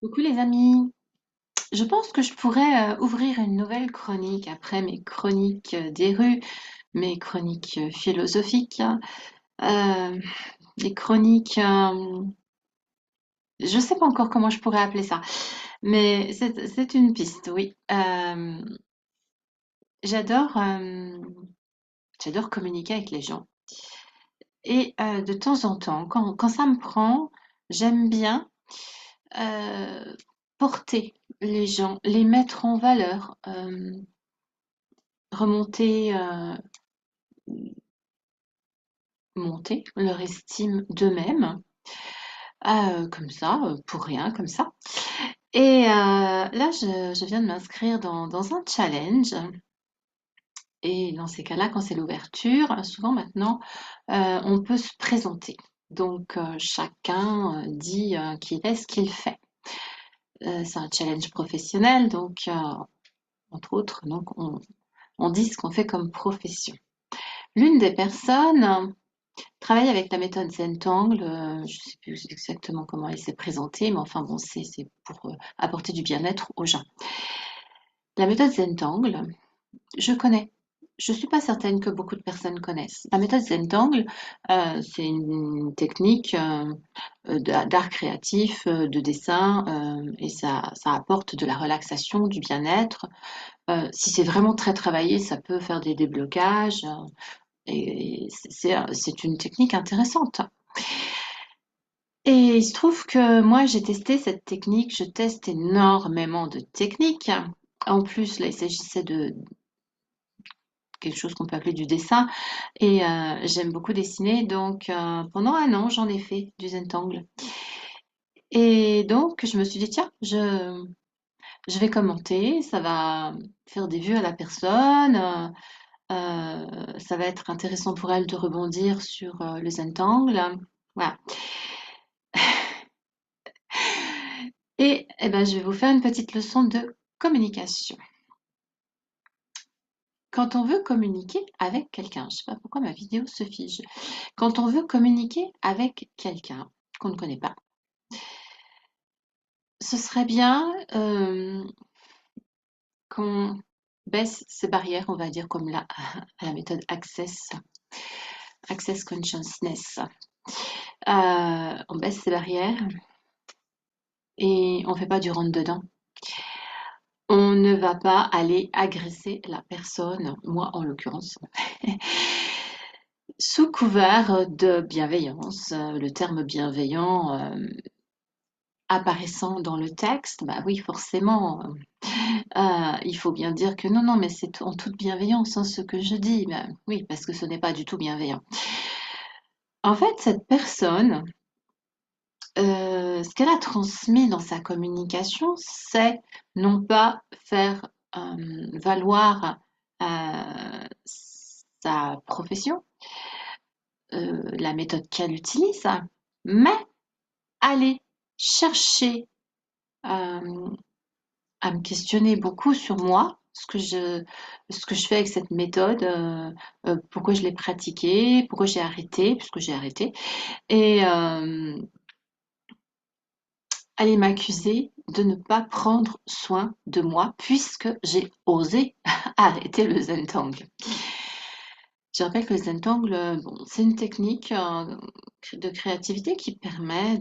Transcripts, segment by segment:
Coucou les amis, je pense que je pourrais ouvrir une nouvelle chronique après mes chroniques des rues, mes chroniques philosophiques, euh, les chroniques, je sais pas encore comment je pourrais appeler ça, mais c'est une piste, oui. J'adore j'adore communiquer avec les gens et de temps en temps, quand ça me prend, j'aime bien euh, porter les gens, les mettre en valeur. Remonter, monter leur estime d'eux-mêmes, comme ça, pour rien, comme ça. Et là, je viens de m'inscrire dans un challenge. Et dans ces cas-là, quand c'est l'ouverture, souvent maintenant, on peut se présenter. Donc, chacun dit qui est, ce qu'il fait. C'est un challenge professionnel, donc, entre autres, donc on dit ce qu'on fait comme profession. L'une des personnes travaille avec la méthode Zentangle, je ne sais plus exactement comment elle s'est présentée, mais enfin bon, c'est pour apporter du bien-être aux gens. La méthode Zentangle, je connais. Je ne suis pas certaine que beaucoup de personnes connaissent. La méthode Zentangle, c'est une technique d'art créatif, de dessin, et ça apporte de la relaxation, du bien-être. Si c'est vraiment très travaillé, ça peut faire des déblocages, et c'est une technique intéressante. Et il se trouve que moi, j'ai testé cette technique. Je teste énormément de techniques. En plus, là, il s'agissait de quelque chose qu'on peut appeler du dessin. Et j'aime beaucoup dessiner. Donc, pendant un an, j'en ai fait du Zentangle. Et donc, je me suis dit, tiens, je vais commenter. Ça va faire des vues à la personne. Ça va être intéressant pour elle de rebondir sur le Zentangle. Voilà. Et, eh ben, je vais vous faire une petite leçon de communication. Quand on veut communiquer avec quelqu'un, je ne sais pas pourquoi ma vidéo se fige. Quand on veut communiquer avec quelqu'un qu'on ne connaît pas, ce serait bien qu'on baisse ces barrières, on va dire comme à la méthode Access Consciousness. On baisse ces barrières et on ne fait pas du rentre-dedans. On ne va pas aller agresser la personne, moi en l'occurrence, sous couvert de bienveillance. Le terme bienveillant apparaissant dans le texte, bah oui, forcément, il faut bien dire que non, non, mais c'est en toute bienveillance hein, ce que je dis. Bah oui, parce que ce n'est pas du tout bienveillant. En fait, cette personne, ce qu'elle a transmis dans sa communication, c'est non pas faire valoir sa profession, la méthode qu'elle utilise, mais aller chercher à me questionner beaucoup sur moi, ce que je fais avec cette méthode, pourquoi je l'ai pratiquée, pourquoi j'ai arrêté, puisque j'ai arrêté, et aller m'accuser de ne pas prendre soin de moi puisque j'ai osé arrêter le Zentangle. Je rappelle que le Zentangle, bon, c'est une technique de créativité qui permet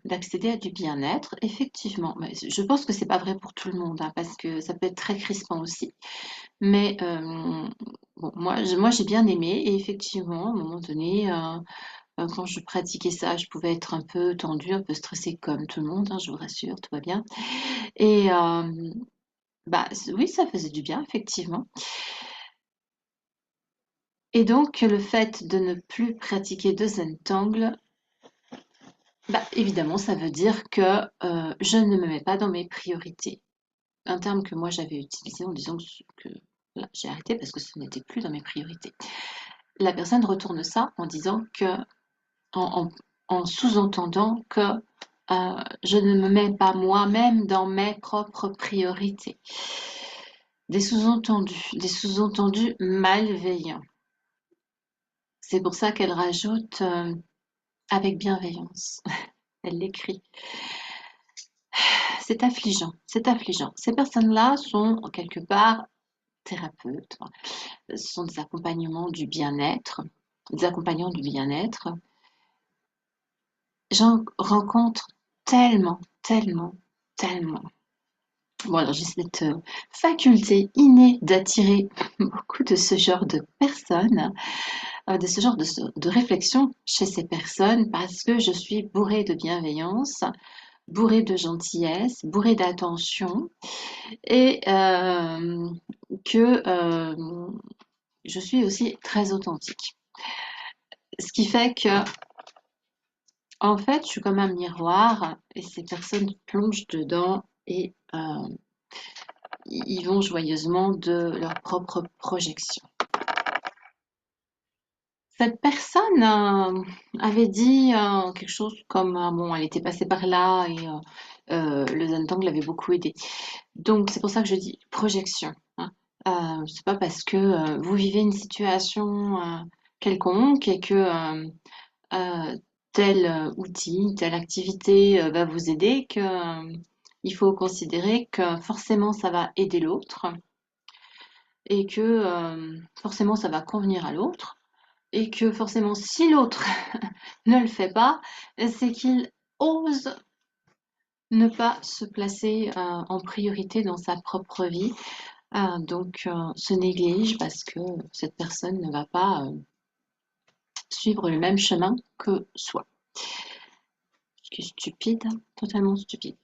d'accéder à du bien-être, effectivement. Mais je pense que c'est pas vrai pour tout le monde, hein, parce que ça peut être très crispant aussi. Mais bon, moi j'ai bien aimé et effectivement, à un moment donné, quand je pratiquais ça, je pouvais être un peu tendue, un peu stressée comme tout le monde, hein, je vous rassure, tout va bien. Et bah oui, ça faisait du bien, effectivement. Et donc, le fait de ne plus pratiquer de Zentangle, bah, évidemment, ça veut dire que je ne me mets pas dans mes priorités. Un terme que moi j'avais utilisé en disant que voilà, j'ai arrêté parce que ce n'était plus dans mes priorités. La personne retourne ça en disant que, en, en- en sous-entendant que je ne me mets pas moi-même dans mes propres priorités. Des sous-entendus malveillants. C'est pour ça qu'elle rajoute avec bienveillance. Elle l'écrit. c'est affligeant, c'est affligeant. Ces personnes-là sont quelque part thérapeutes, ce sont des accompagnements du bien-être, des accompagnants du bien-être. J'en rencontre tellement, tellement, tellement. Bon, alors j'ai cette faculté innée d'attirer beaucoup de ce genre de personnes, de ce genre de réflexion chez ces personnes parce que je suis bourrée de bienveillance, bourrée de gentillesse, bourrée d'attention et que je suis aussi très authentique. Ce qui fait que, en fait, je suis comme un miroir et ces personnes plongent dedans et ils vont joyeusement de leur propre projection. Cette personne avait dit quelque chose comme bon, elle était passée par là et le Zentangle l'avait beaucoup aidé. Donc c'est pour ça que je dis projection, hein. C'est pas parce que vous vivez une situation quelconque et que euh, tel outil, telle activité va vous aider que il faut considérer que forcément ça va aider l'autre et que forcément ça va convenir à l'autre et que forcément si l'autre ne le fait pas, c'est qu'il ose ne pas se placer en priorité dans sa propre vie. Donc se néglige parce que cette personne ne va pas suivre le même chemin que soi. Ce qui est stupide, totalement stupide.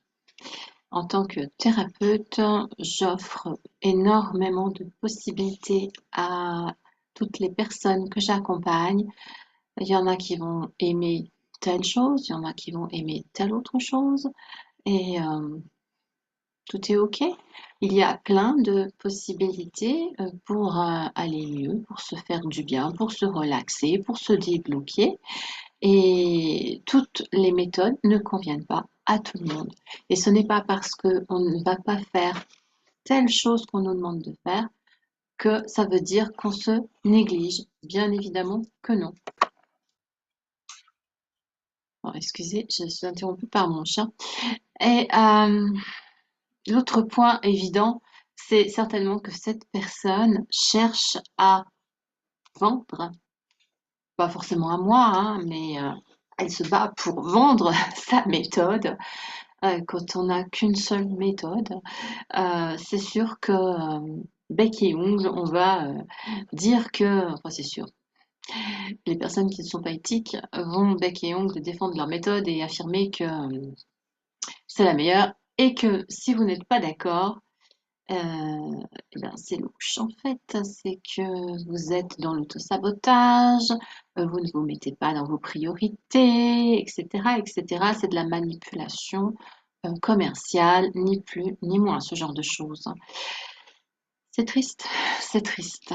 En tant que thérapeute, j'offre énormément de possibilités à toutes les personnes que j'accompagne. Il y en a qui vont aimer telle chose, il y en a qui vont aimer telle autre chose, et tout est OK. Il y a plein de possibilités pour aller mieux, pour se faire du bien, pour se relaxer, pour se débloquer. Et toutes les méthodes ne conviennent pas à tout le monde. Et ce n'est pas parce qu'on ne va pas faire telle chose qu'on nous demande de faire que ça veut dire qu'on se néglige. Bien évidemment que non. Bon, excusez, je suis interrompue par mon chien. Et l'autre point évident, c'est certainement que cette personne cherche à vendre, pas forcément à moi, hein, mais elle se bat pour vendre sa méthode. Quand on n'a qu'une seule méthode, c'est sûr que bec et ongle, on va dire que, enfin c'est sûr, les personnes qui ne sont pas éthiques vont bec et ongle défendre leur méthode et affirmer que c'est la meilleure et que si vous n'êtes pas d'accord, eh ben, c'est louche en fait, c'est que vous êtes dans l'autosabotage, vous ne vous mettez pas dans vos priorités, etc., etc. C'est de la manipulation commerciale, ni plus ni moins, ce genre de choses. C'est triste, c'est triste.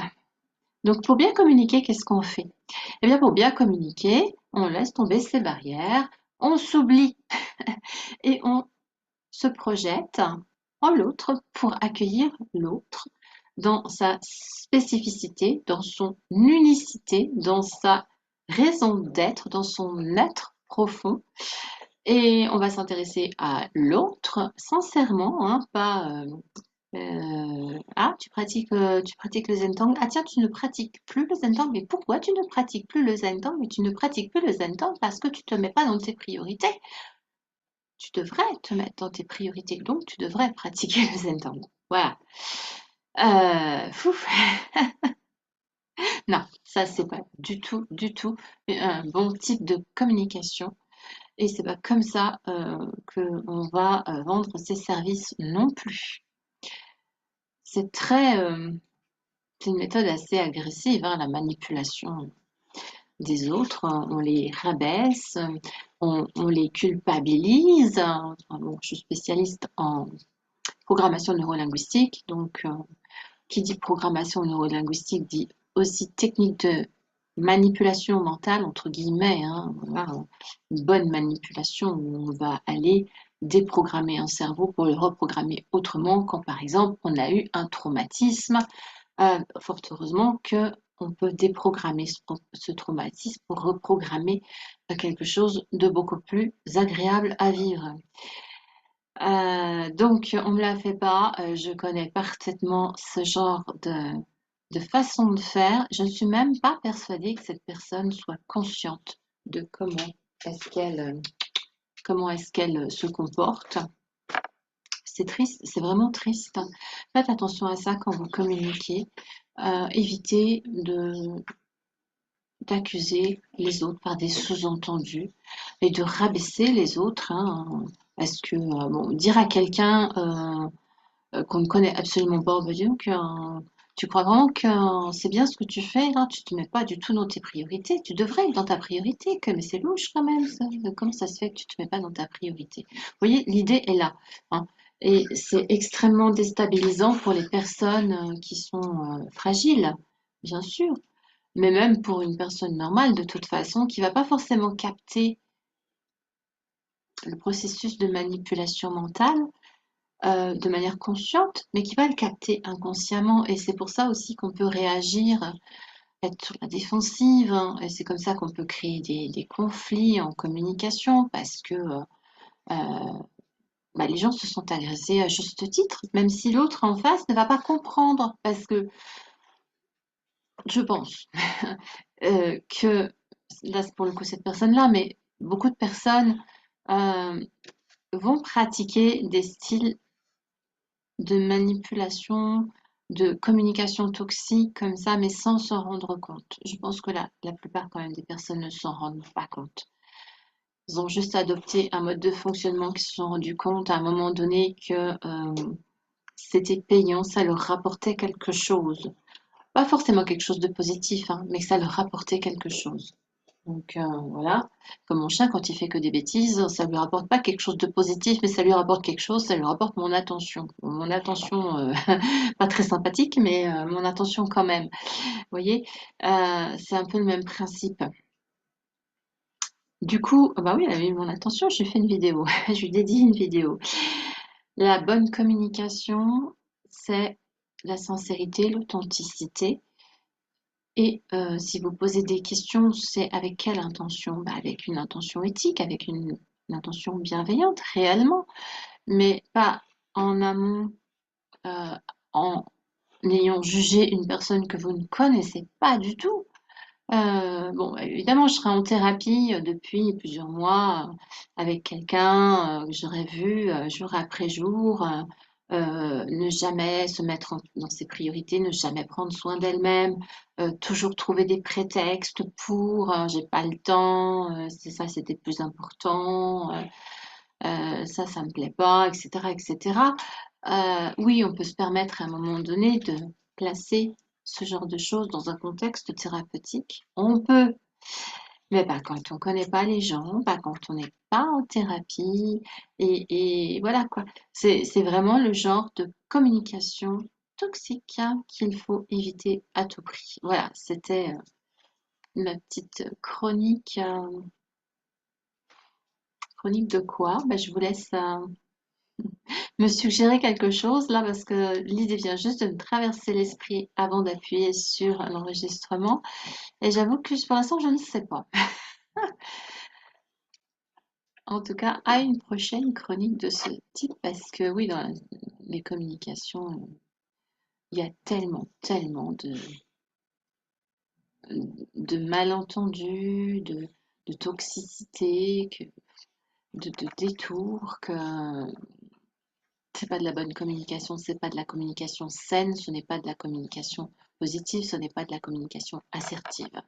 Donc pour bien communiquer, qu'est-ce qu'on fait? Eh bien pour bien communiquer, on laisse tomber ses barrières, on s'oublie et on se projette en l'autre pour accueillir l'autre dans sa spécificité, dans son unicité, dans sa raison d'être, dans son être profond. Et on va s'intéresser à l'autre sincèrement, hein, pas ah, tu pratiques le Zen-Tang. Ah tiens, tu ne pratiques plus le Zen-Tang. Mais pourquoi tu ne pratiques plus le Zen-Tang? Mais tu ne pratiques plus le Zen-Tang parce que tu ne te mets pas dans tes priorités. Tu devrais te mettre dans tes priorités, donc tu devrais pratiquer le Zen-Tang. Voilà. Fou. Non, ça c'est pas du tout, du tout un bon type de communication. Et c'est pas comme ça que on va vendre ses services non plus. C'est très, c'est une méthode assez agressive, hein, la manipulation des autres. On les rabaisse, on les culpabilise. Enfin, bon, je suis spécialiste en programmation neurolinguistique, donc qui dit programmation neurolinguistique dit aussi technique de manipulation mentale, entre guillemets, hein, voilà, une bonne manipulation où on va aller déprogrammer un cerveau pour le reprogrammer autrement quand par exemple on a eu un traumatisme. Fort heureusement que on peut déprogrammer ce traumatisme pour reprogrammer quelque chose de beaucoup plus agréable à vivre. Donc, on me la fait pas. Je connais parfaitement ce genre de façon de faire. Je ne suis même pas persuadée que cette personne soit consciente de comment est-ce qu'elle se comporte. C'est triste, c'est vraiment triste. Faites attention à ça quand vous communiquez. Évitez d'accuser les autres par des sous-entendus et de rabaisser les autres, hein. Parce que bon, dire à quelqu'un qu'on ne connaît absolument pas, on va dire que tu crois vraiment que c'est bien ce que tu fais, là, tu te mets pas du tout dans tes priorités. Tu devrais être dans ta priorité, mais c'est louche quand même, ça. Comment ça se fait que tu te mets pas dans ta priorité? Vous voyez, l'idée est là, hein. Et c'est extrêmement déstabilisant pour les personnes qui sont fragiles, bien sûr, mais même pour une personne normale, de toute façon, qui va pas forcément capter le processus de manipulation mentale de manière consciente, mais qui va le capter inconsciemment. Et c'est pour ça aussi qu'on peut réagir, être sur la défensive, hein. Et c'est comme ça qu'on peut créer des conflits en communication, parce que bah, les gens se sont agressés à juste titre, même si l'autre en face ne va pas comprendre, parce que je pense que, là c'est pour le coup cette personne-là, mais beaucoup de personnes euh, vont pratiquer des styles de manipulation, de communication toxique comme ça, mais sans s'en rendre compte. Je pense que la plupart quand même des personnes ne s'en rendent pas compte. Ils ont juste adopté un mode de fonctionnement qui se sont rendus compte à un moment donné que c'était payant, ça leur rapportait quelque chose. Pas forcément quelque chose de positif, hein, mais que ça leur rapportait quelque chose. Donc voilà, comme mon chien, quand il fait que des bêtises, ça lui rapporte pas quelque chose de positif, mais ça lui rapporte quelque chose, ça lui rapporte mon attention. Bon, mon attention, pas très sympathique, mais mon attention quand même. Vous voyez, c'est un peu le même principe. Du coup, bah oui, elle a eu mon attention, je lui fais une vidéo, je lui dédie une vidéo. La bonne communication, c'est la sincérité, l'authenticité. Et si vous posez des questions, c'est avec quelle intention? Bah, avec une intention éthique, avec une intention bienveillante, réellement, mais pas en amont, euh, en ayant jugé une personne que vous ne connaissez pas du tout. Bon, évidemment, je serai en thérapie depuis plusieurs mois avec quelqu'un que j'aurais vu jour après jour, ne jamais se mettre dans ses priorités, ne jamais prendre soin d'elle-même, toujours trouver des prétextes pour j'ai pas le temps, c'est ça, c'était plus important, ça me plaît pas, etc., etc. Oui, on peut se permettre à un moment donné de placer ce genre de choses dans un contexte thérapeutique. On peut, mais pas quand on connaît pas les gens, pas quand on n'est pas en thérapie. Et voilà quoi. C'est vraiment le genre de communication toxique hein, qu'il faut éviter à tout prix. Voilà, c'était ma petite chronique. Chronique de quoi? Ben, je vous laisse me suggérer quelque chose là parce que l'idée vient juste de me traverser l'esprit avant d'appuyer sur l'enregistrement. Et j'avoue que pour l'instant, je ne sais pas. En tout cas, à une prochaine chronique de ce type, parce que oui, dans les communications, il y a tellement, tellement de malentendus, de toxicité, de détours, que c'est pas de la bonne communication, c'est pas de la communication saine, ce n'est pas de la communication positive, ce n'est pas de la communication assertive.